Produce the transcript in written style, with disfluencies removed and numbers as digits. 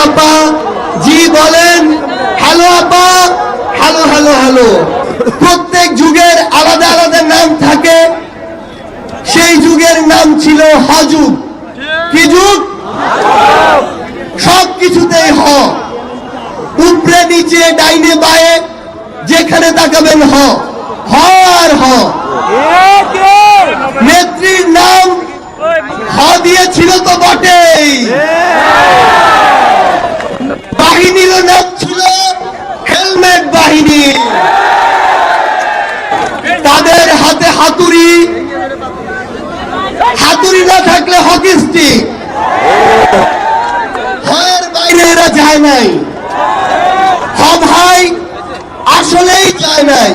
আপা, জি বলেন। হ্যালো আপা, হ্যালো হ্যালো হ্যালো। প্রত্যেক যুগের আলাদা আলাদা নাম থাকে। সেই যুগের নাম ছিল হযুগ। কি যুগ? সব কিছুতেই হ, উপরে নিচে ডাইনে বায়ে যেখানে তাকাবেন হ, হ আর হ। নেত্রীর নাম হ দিয়েছিল তো বটেই। বাহিনীর নাম ছিল হেলমেট বাহিনী। তাদের হাতে হাতুড়ি, হাতুড়ি না থাকলে হকি স্টিক। হয়ের বাইরে এরা যায় নাই। হ ভাই আসলেই যায় নাই।